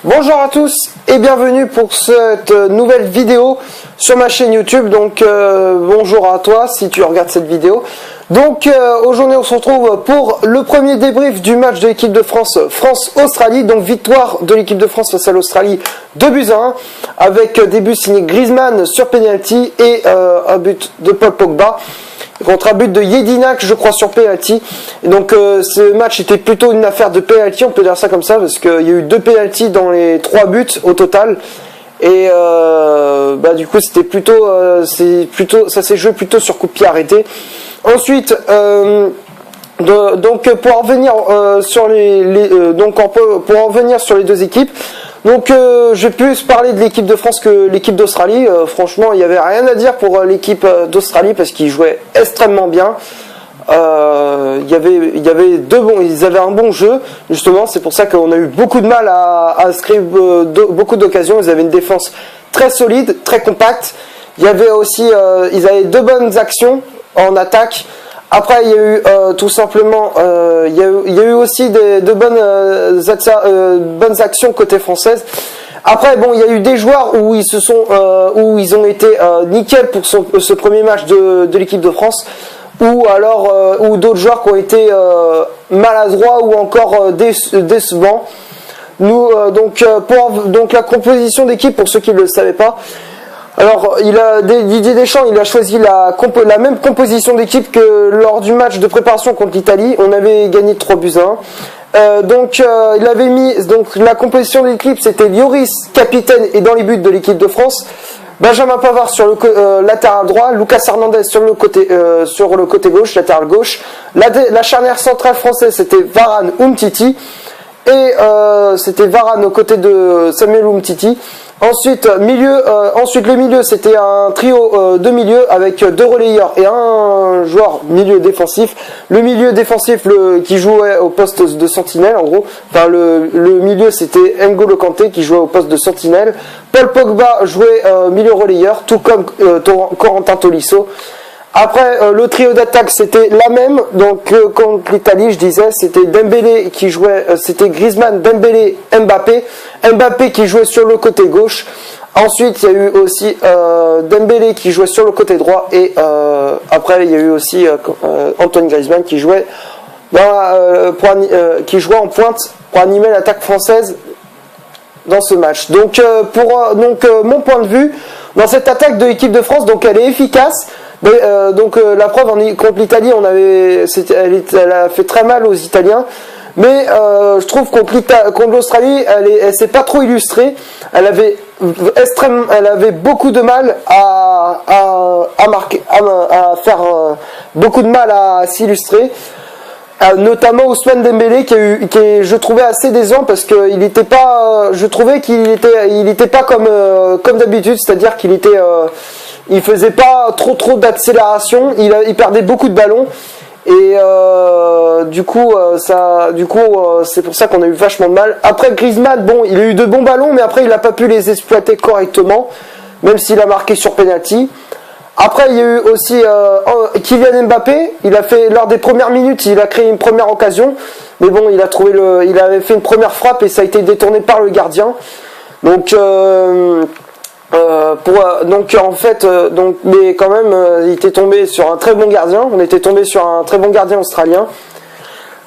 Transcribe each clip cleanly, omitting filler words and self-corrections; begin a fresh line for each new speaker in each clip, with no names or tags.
Bonjour à tous et bienvenue pour cette nouvelle vidéo sur ma chaîne YouTube. Donc bonjour à toi si tu regardes cette vidéo. Donc aujourd'hui on se retrouve pour le premier débrief du match de l'équipe de France, France-Australie. Donc victoire de l'équipe de France face à l'Australie 2-1 avec des buts signés Griezmann sur penalty et un but de Paul Pogba contre un but de Jedinak, je crois, sur penalty. Donc ce match était plutôt une affaire de penalty, on peut dire ça comme ça, parce qu'il y a eu 2 penalty dans les 3 buts au total. Et du coup c'était plutôt, ça s'est joué plutôt sur coup de pied arrêté. Ensuite, donc pour en venir sur pour en venir sur les deux équipes. Donc j'ai plus parler de l'équipe de France que l'équipe d'Australie. Franchement, il n'y avait rien à dire pour l'équipe d'Australie parce qu'ils jouaient extrêmement bien. Ils avaient un bon jeu, justement. C'est pour ça qu'on a eu beaucoup de mal à se créer beaucoup d'occasions. Ils avaient une défense très solide, très compacte. Il y avait aussi, ils avaient 2 bonnes actions en attaque. Après, il y a eu tout simplement, il y a eu aussi de bonnes actions côté française. Après, bon, il y a eu des joueurs où ils ont été nickel pour ce premier match de l'équipe de France, ou alors ou d'autres joueurs qui ont été maladroits ou encore décevants. Nous, donc la composition d'équipe, pour ceux qui ne le savaient pas. Alors, Didier Deschamps, il a choisi la même composition d'équipe que lors du match de préparation contre l'Italie. On avait gagné 3-1. Il avait mis la composition d'équipe, c'était Lloris, capitaine et dans les buts de l'équipe de France. Benjamin Pavard sur le latéral droit, Lucas Hernandez sur le côté gauche, latéral gauche. La charnière centrale française, c'était Varane, Umtiti. Et c'était Varane aux côtés de Samuel Umtiti. Ensuite, le milieu, c'était un trio de milieu avec 2 relayeurs et un joueur milieu défensif. Le milieu défensif qui jouait au poste de sentinelle, en gros. Enfin, le milieu, c'était N'Golo Kanté qui jouait au poste de sentinelle. Paul Pogba jouait milieu relayeur, tout comme Corentin Tolisso. Après, le trio d'attaque, c'était la même. Donc, contre l'Italie, je disais, c'était Dembélé qui jouait, c'était Griezmann, Dembélé, Mbappé. Mbappé qui jouait sur le côté gauche. Ensuite, il y a eu aussi Dembélé qui jouait sur le côté droit. Et après, il y a eu aussi Antoine Griezmann qui jouait en pointe pour animer l'attaque française dans ce match. Donc, mon point de vue, dans cette attaque de l'équipe de France, donc elle est efficace. Mais, la preuve contre l'Italie, elle a fait très mal aux Italiens. Mais je trouve contre l'Australie, elle s'est pas trop illustrée. Elle avait beaucoup de mal à marquer, à faire beaucoup de mal à s'illustrer. Notamment Ousmane Dembélé qui je trouvais assez décevant parce que je trouvais qu'il était pas comme d'habitude, c'est-à-dire il faisait pas trop d'accélération, il perdait beaucoup de ballons et c'est pour ça qu'on a eu vachement de mal. Après Griezmann, bon, il a eu de bons ballons mais après il n'a pas pu les exploiter correctement, même s'il a marqué sur penalty. Après, il y a eu aussi Kylian Mbappé. Il a fait, lors des premières minutes, il a créé une première occasion. Mais bon, il avait fait une première frappe et ça a été détourné par le gardien. Donc, mais quand même, il était tombé sur un très bon gardien. On était tombé sur un très bon gardien australien.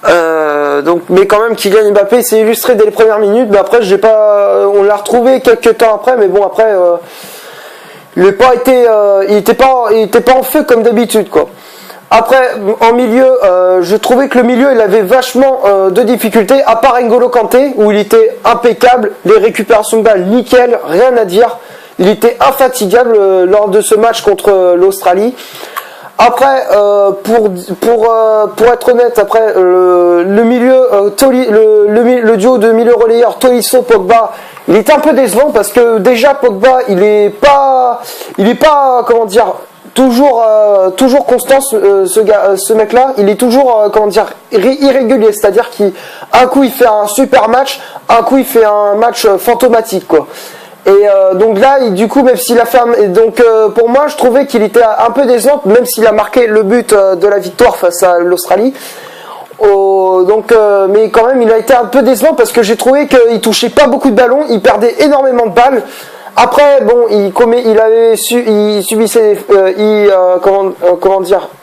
Mais quand même, Kylian Mbappé s'est illustré dès les premières minutes. Mais après, on l'a retrouvé quelques temps après. Mais bon, après. Il était pas en feu comme d'habitude, quoi. Après, en milieu, je trouvais que le milieu, il avait vachement de difficultés, à part N'Golo Kanté, où il était impeccable, les récupérations de balles, nickel, rien à dire. Il était infatigable lors de ce match contre l'Australie. Après, pour être honnête, après le milieu, le duo de milieu relayeur Tolisso Pogba, il était un peu décevant parce que déjà Pogba, il est pas comment dire, toujours constant ce mec-là. Il est toujours irrégulier, c'est-à-dire qu'un coup il fait un super match, un coup il fait un match fantomatique, quoi. Et donc là, du coup, même s'il a fait pour moi, je trouvais qu'il était un peu décevant, même s'il a marqué le but de la victoire face à l'Australie. mais quand même il a été un peu décevant parce que j'ai trouvé qu'il touchait pas beaucoup de ballons, il perdait énormément de balles. Après bon, il subissait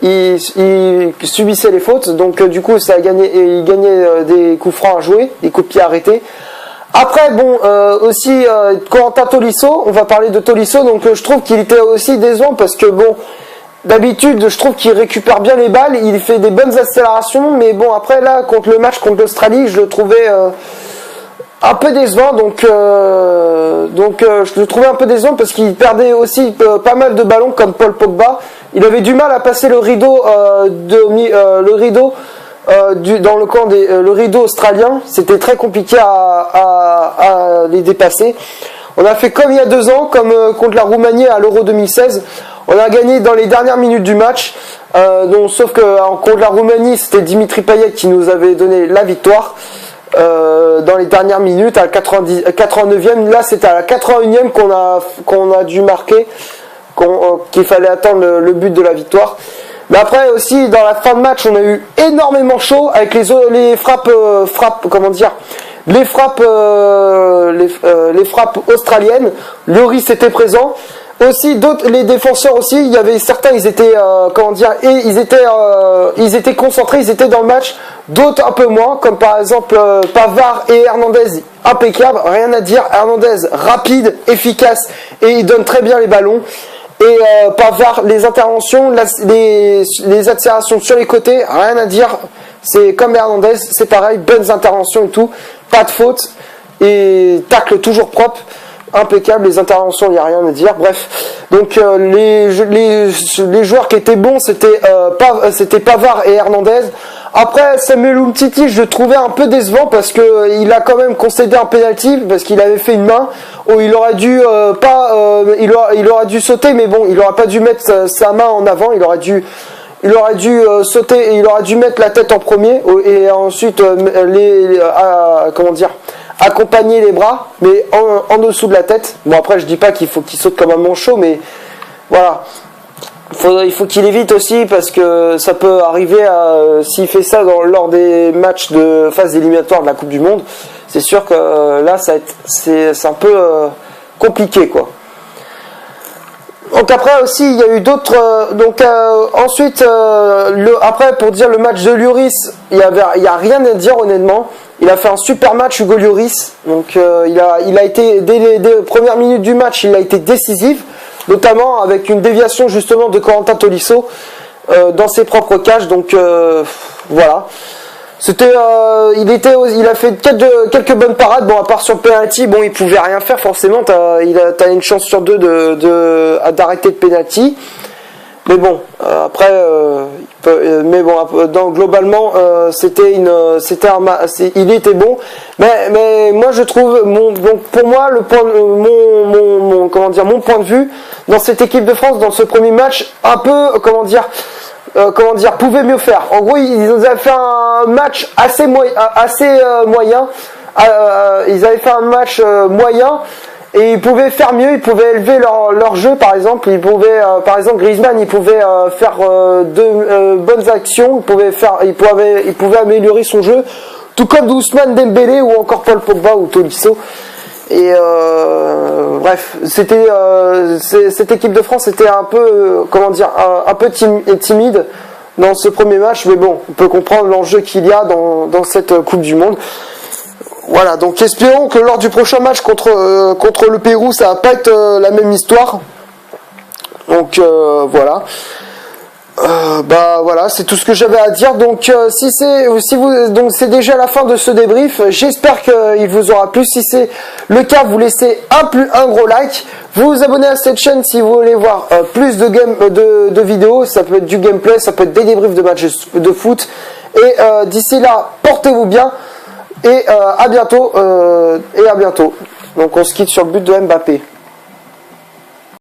il subissait les fautes, donc du coup ça a gagné, il gagnait des coups francs à jouer, des coups de pied arrêtés. Après bon, aussi Corentin Tolisso, on va parler de Tolisso, donc je trouve qu'il était aussi décevant parce que bon, d'habitude je trouve qu'il récupère bien les balles, il fait des bonnes accélérations, mais bon après là contre le match contre l'Australie, je le trouvais un peu décevant, donc je le trouvais un peu décevant parce qu'il perdait aussi pas mal de ballons comme Paul Pogba. Il avait du mal à passer le rideau dans le camp le rideau australien, c'était très compliqué à les dépasser. On a fait comme il y a 2 ans, comme contre la Roumanie à l'Euro 2016. On a gagné dans les dernières minutes du match. Sauf que contre la Roumanie, c'était Dimitri Payet qui nous avait donné la victoire. Dans les dernières minutes, à la 89e. Là, c'était à la 81e qu'on a dû marquer, qu'il fallait attendre le but de la victoire. Mais après aussi, dans la fin de match, on a eu énormément chaud avec les frappes australiennes. Lloris était présent. Aussi les défenseurs aussi, il y avait certains, ils étaient ils étaient concentrés, ils étaient dans le match, d'autres un peu moins, comme par exemple Pavard et Hernandez, impeccable, rien à dire. Hernandez rapide, efficace et il donne très bien les ballons. Et Pavard, les interventions, les accélérations sur les côtés, rien à dire. C'est comme Hernandez, c'est pareil, bonnes interventions et tout, pas de faute et tacle toujours propre. Impeccable, les interventions, il n'y a rien à dire. Bref, donc les joueurs qui étaient bons, c'était Pavard et Hernandez. Après, Samuel Umtiti, je le trouvais un peu décevant parce que il a quand même concédé un penalty parce qu'il avait fait une main où il aurait dû il aurait dû sauter, mais bon, il n'aurait pas dû mettre sa main en avant. Il aurait dû sauter et il aurait dû mettre la tête en premier et ensuite accompagner les bras, mais en dessous de la tête. Bon, après, je dis pas qu'il faut qu'il saute comme un manchot, mais voilà. Il faut qu'il évite aussi parce que ça peut arriver s'il fait ça lors des matchs de phase éliminatoire de la Coupe du Monde. C'est sûr que là, c'est un peu compliqué, quoi. Donc après aussi, il y a eu d'autres. Ensuite, après pour dire le match de Lloris, il y a rien à dire honnêtement. Il a fait un super match, Hugo Lloris. Donc il a été dès les premières minutes du match, il a été décisif, notamment avec une déviation justement de Corentin Tolisso dans ses propres cages. Donc voilà. Il a fait quelques bonnes parades. Bon, à part sur le penalty, bon, il pouvait rien faire forcément. T'as une chance sur 2 d'arrêter le penalty. Mais bon, après, globalement, il était bon. Mais moi, je trouve, pour moi, mon point de vue dans cette équipe de France, dans ce premier match, un peu, pouvait mieux faire. En gros, ils avaient fait un match assez moyen. Ils avaient fait un match moyen. Et ils pouvaient faire mieux, ils pouvaient élever leur jeu par exemple. Par exemple Griezmann, il pouvait faire de bonnes actions, il pouvait améliorer son jeu, tout comme Ousmane Dembélé ou encore Paul Pogba ou Tolisso. Et bref, cette équipe de France était un peu un peu timide dans ce premier match, mais bon, on peut comprendre l'enjeu qu'il y a dans cette Coupe du Monde. Voilà, donc espérons que lors du prochain match contre le Pérou, ça va pas être la même histoire. Donc voilà. Voilà, c'est tout ce que j'avais à dire. Donc donc c'est déjà la fin de ce débrief. J'espère qu'il vous aura plu. Si c'est le cas, vous laissez un gros like. Vous vous abonnez à cette chaîne si vous voulez voir plus de vidéos. Ça peut être du gameplay, ça peut être des débriefs de matchs de foot. Et d'ici là, portez-vous bien. Et à bientôt. Donc on se quitte sur le but de Mbappé.